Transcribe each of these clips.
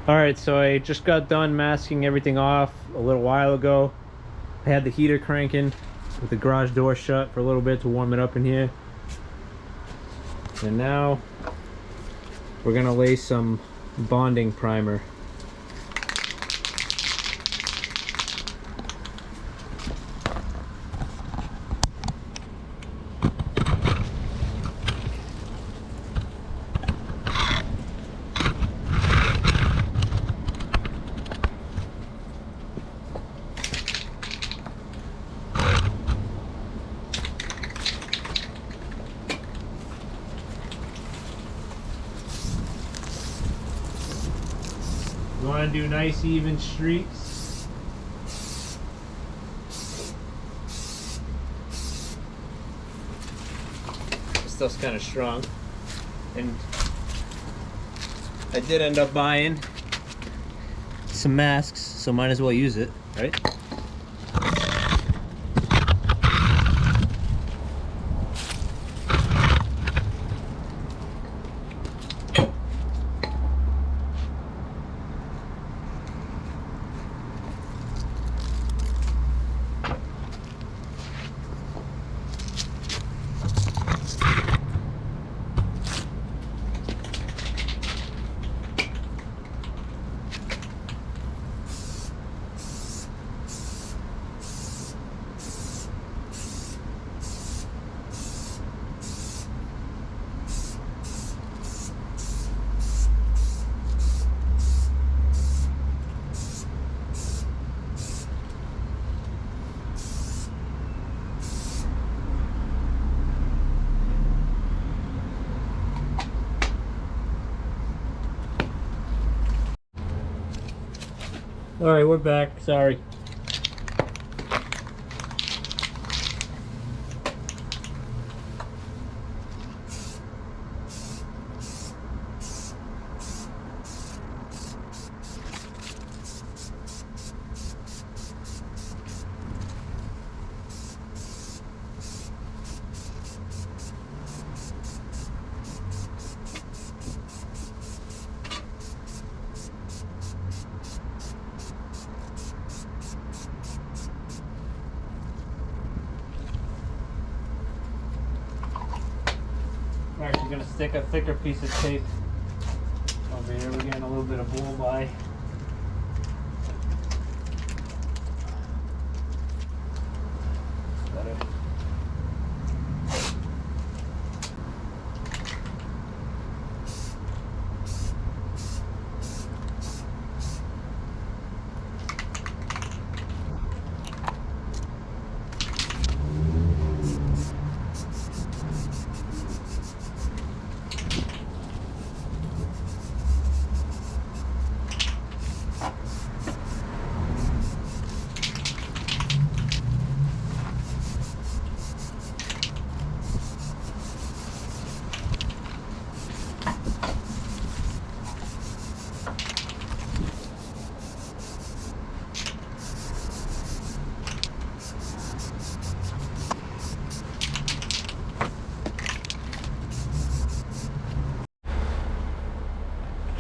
All right, so I just got done masking everything off a little while ago. I had the heater cranking with the garage door shut for a little bit to warm it up in here. And now we're gonna lay some bonding primer. You want to do nice even streaks. This stuff's kind of strong, and I did end up buying some masks, so might as well use it, right? All right, we're back. Sorry. We're actually going to stick a thicker piece of tape over here. We're getting a little bit of blow by. Better.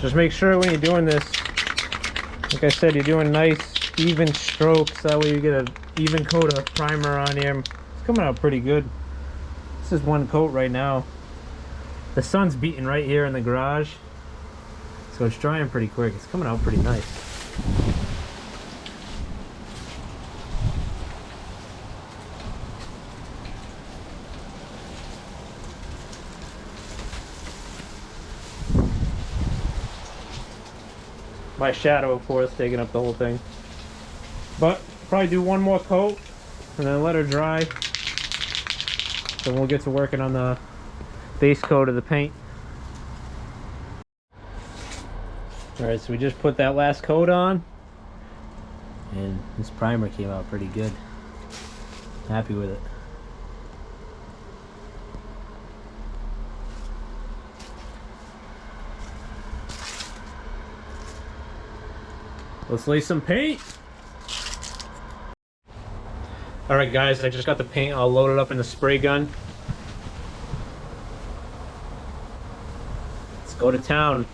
Just make sure when you're doing this, like I said, you're doing nice even strokes. That way you get an even coat of primer on here. It's coming out pretty good. This is one coat right now. The sun's beating right here in the garage, so it's drying pretty quick. It's coming out pretty nice. My shadow, of course, taking up the whole thing. But probably do one more coat and then let her dry. Then we'll get to working on the base coat of the paint. Alright, so we just put that last coat on, and this primer came out pretty good. Happy with it. Let's lay some paint. All right, guys, I just got the paint all loaded up in the spray gun. Let's go to town.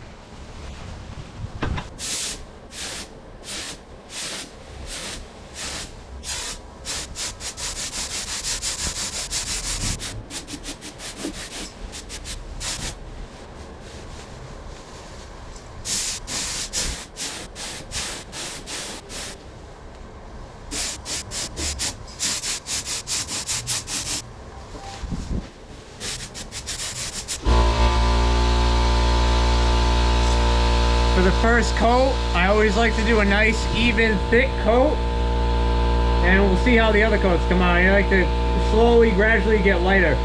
For the first coat, I always like to do a nice, even, thick coat. And we'll see how the other coats come out. I like to slowly, gradually get lighter.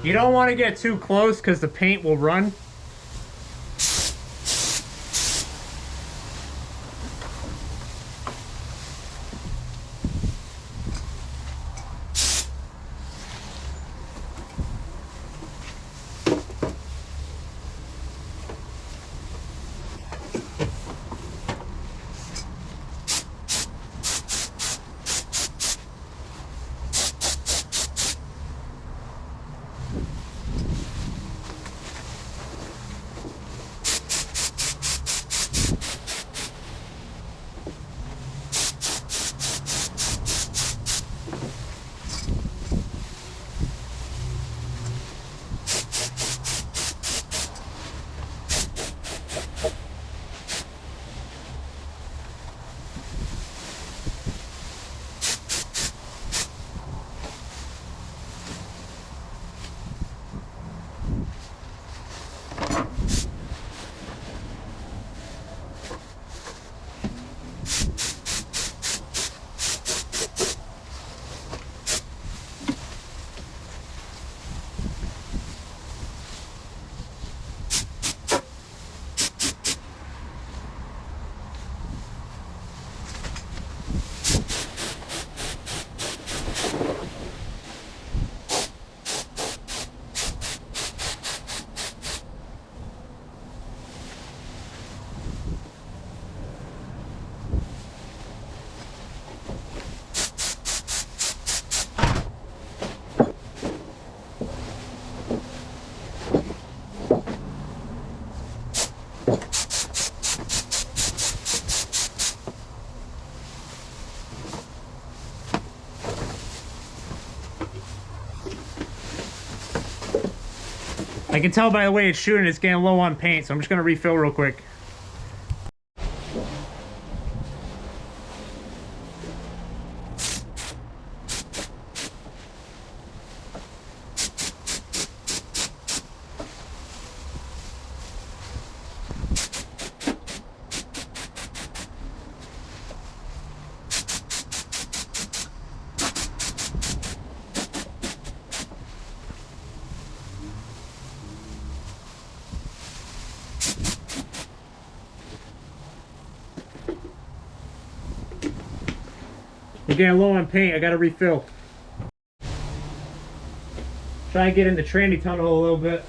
You don't want to get too close because the paint will run. I can tell by the way it's shooting, it's getting low on paint, so I'm just going to refill real quick. We're getting low on paint, I gotta refill. Try and get in the tranny tunnel a little bit.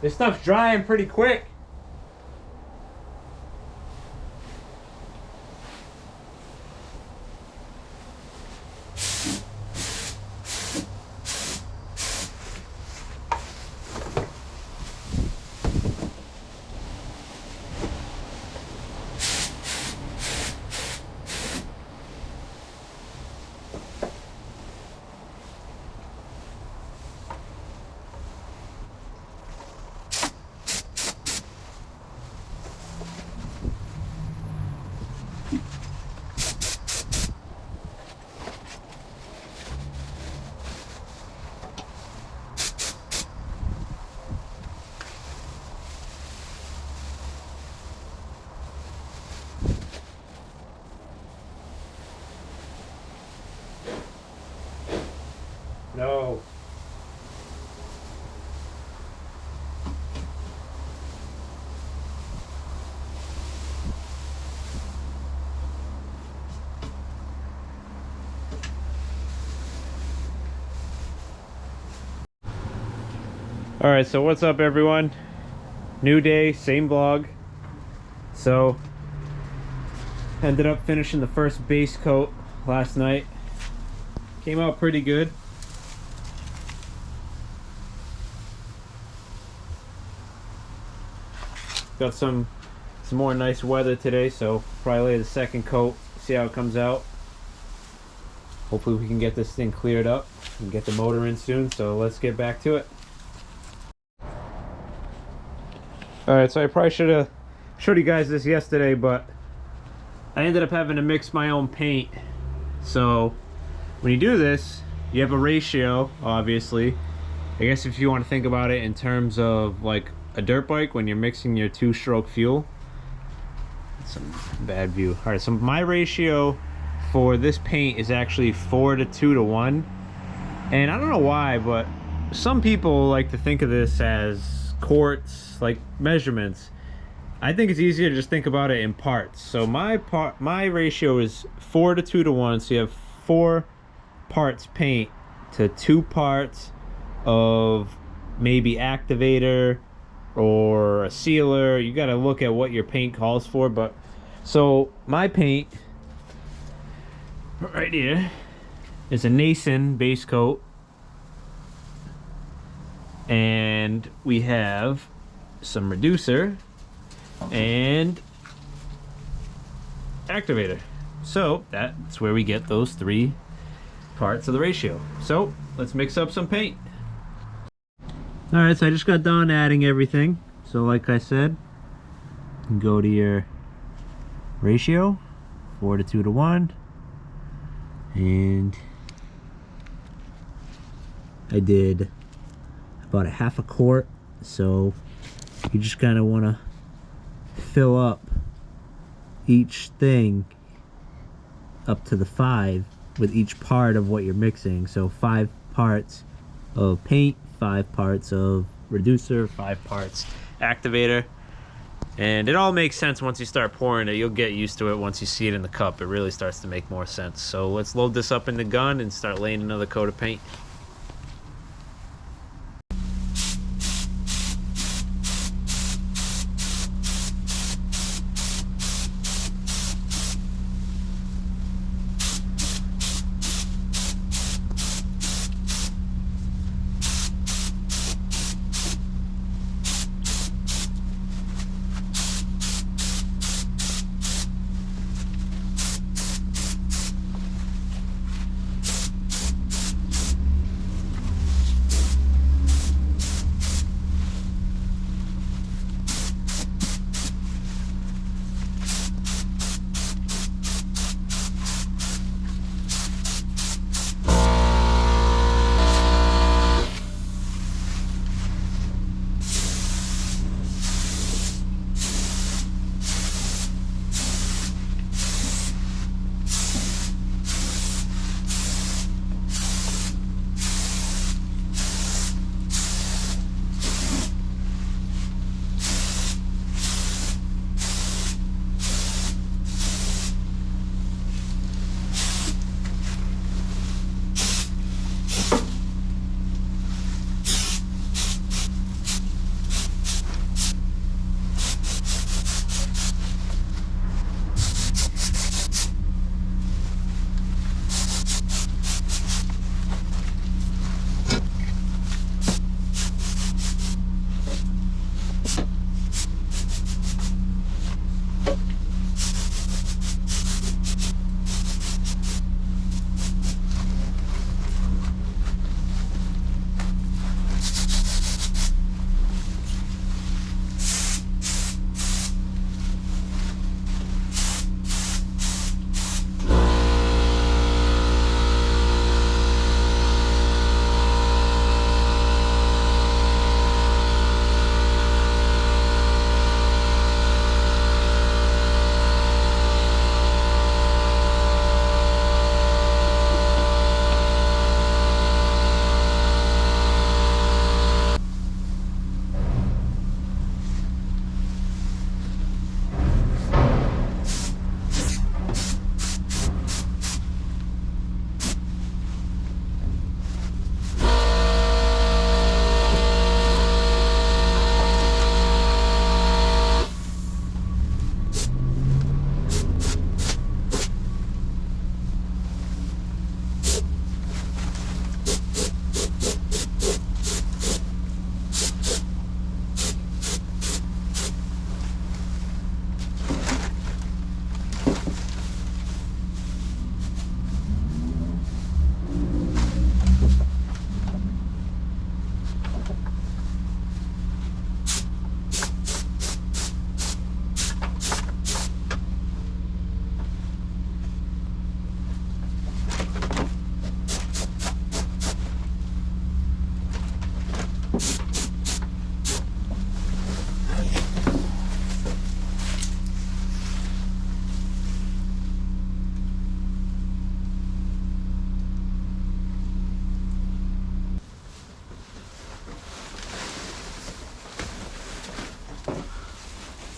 This stuff's drying pretty quick. No. All right, so what's up everyone? New day, same vlog. So ended up finishing the first base coat last night. Came out pretty good. Got some more nice weather today, so probably lay the second coat, see how it comes out. Hopefully we can get this thing cleared up and get the motor in soon, so let's get back to it. Alright, so I probably should have showed you guys this yesterday, but I ended up having to mix my own paint. So when you do this, you have a ratio, obviously. I guess if you want to think about it in terms of like a dirt bike, when you're mixing your two-stroke fuel. Some bad view. All right, so my ratio for this paint is actually 4 to 2 to 1, and I don't know why, but some people like to think of this as quarts, like measurements. I think it's easier to just think about it in parts. So my ratio is 4 to 2 to 1, so you have 4 parts paint to 2 parts of maybe activator or a sealer. You got to look at what your paint calls for. But so my paint right here is a Nason base coat, and we have some reducer and activator. So that's where we get those 3 parts of the ratio. So let's mix up some paint. All right, so I just got done adding everything. So like I said, you can go to your ratio, 4 to 2 to 1, and I did about a half a quart. So you just kind of want to fill up each thing up to the 5 with each part of what you're mixing. So 5 parts of paint, 5 parts of reducer, 5 parts activator, and it all makes sense once you start pouring it. You'll get used to it once you see it in the cup. It really starts to make more sense. So let's load this up in the gun and start laying another coat of paint.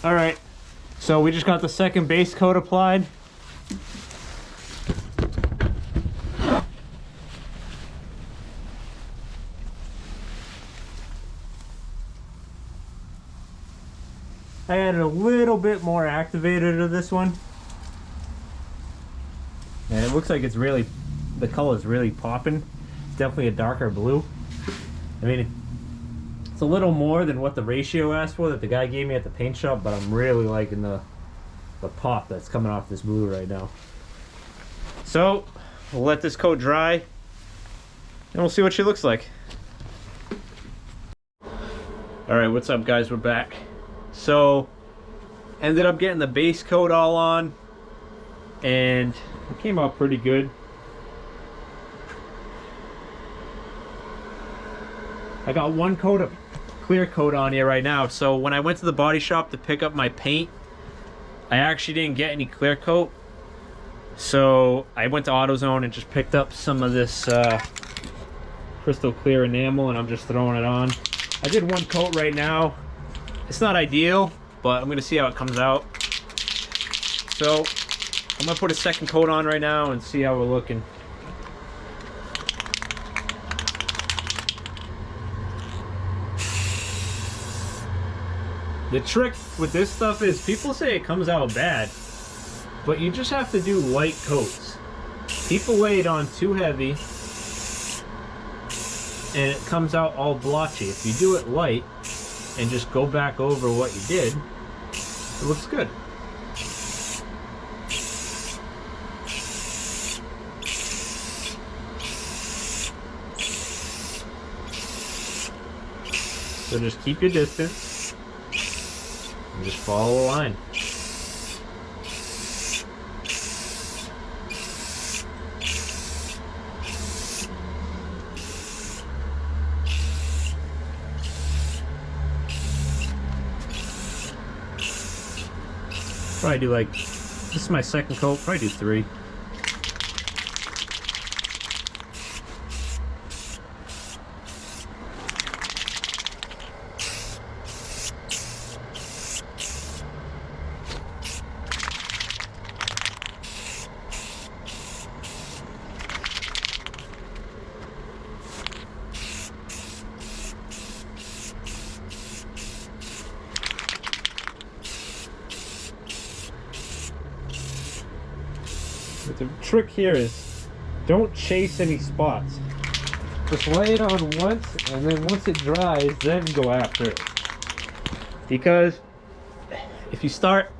All right, so we just got the second base coat applied. I added a little bit more activator to this one. And it looks like it's really, the color is really popping. It's definitely a darker blue. I mean, it's a little more than what the ratio asked for that the guy gave me at the paint shop, but I'm really liking the pop that's coming off this blue right now. So we'll let this coat dry and we'll see what she looks like. All right, what's up guys, we're back. So ended up getting the base coat all on and it came out pretty good. I got one coat of clear coat on here right now. So when I went to the body shop to pick up my paint, I actually didn't get any clear coat. So I went to AutoZone and just picked up some of this crystal clear enamel and I'm just throwing it on. I did one coat right now. It's not ideal, but I'm gonna see how it comes out. So I'm gonna put a second coat on right now and see how we're looking. The trick with this stuff is people say it comes out bad, but you just have to do light coats. People lay it on too heavy and it comes out all blotchy. If you do it light and just go back over what you did, it looks good. So just keep your distance and just follow the line. Probably do like, this is my second coat, probably do 3. But the trick here is don't chase any spots. Just lay it on once, and then once it dries, then go after it. Because if you start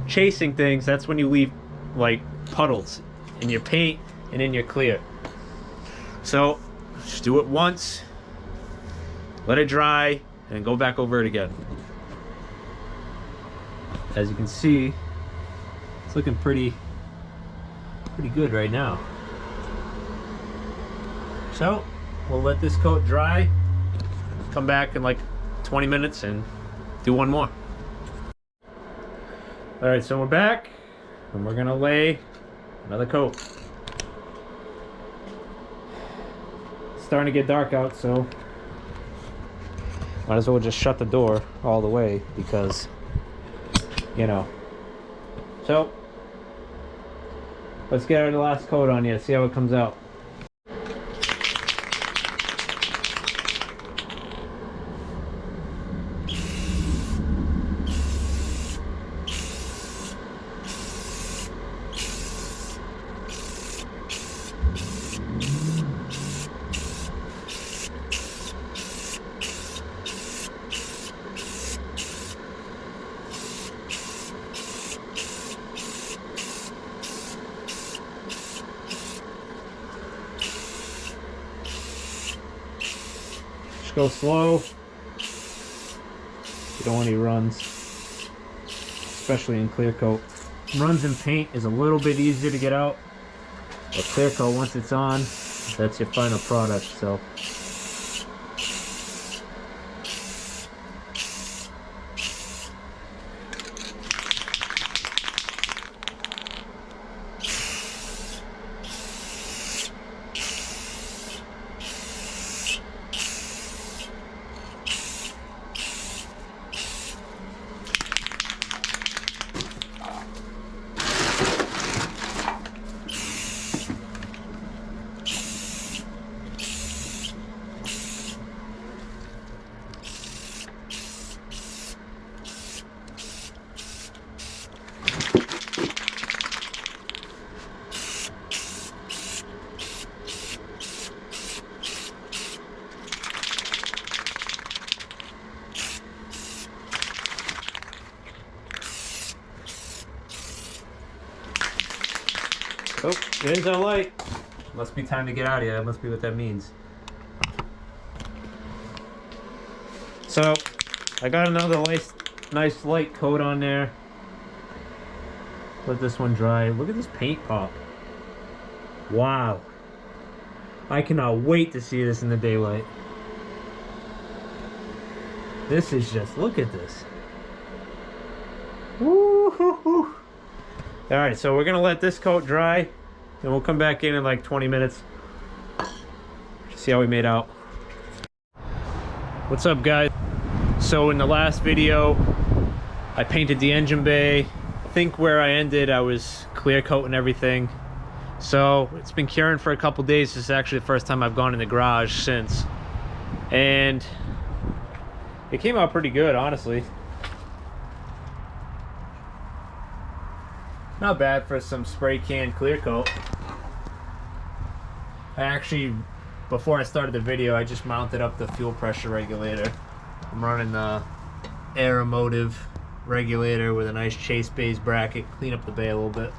chasing things, that's when you leave like puddles in your paint and in your clear. So just do it once, let it dry, and go back over it again. As you can see, it's looking pretty good right now. So we'll let this coat dry, come back in like 20 minutes and do one more. All right, so we're back and we're gonna lay another coat. It's starting to get dark out, so might as well just shut the door all the way because, you know. So let's get our last coat on you, see how it comes out. Go slow. You don't want any runs, especially in clear coat. Runs in paint is a little bit easier to get out, but clear coat, once it's on, that's your final product. So Oh, it ends on light. Must be time to get out of here. That must be what that means. So, I got another nice light coat on there. Let this one dry. Look at this paint pop. Wow. I cannot wait to see this in the daylight. This is just, look at this. Woo-hoo-hoo. Alright, so we're going to let this coat dry, and we'll come back in like 20 minutes. See how we made out. What's up, guys? So in the last video, I painted the engine bay. I think where I ended, I was clear coating everything. So it's been curing for a couple days. This is actually the first time I've gone in the garage since. And it came out pretty good, honestly. Not bad for some spray can clear coat. I actually, before I started the video, I just mounted up the fuel pressure regulator. I'm running the Aeromotive regulator with a nice chase base bracket, clean up the bay a little bit.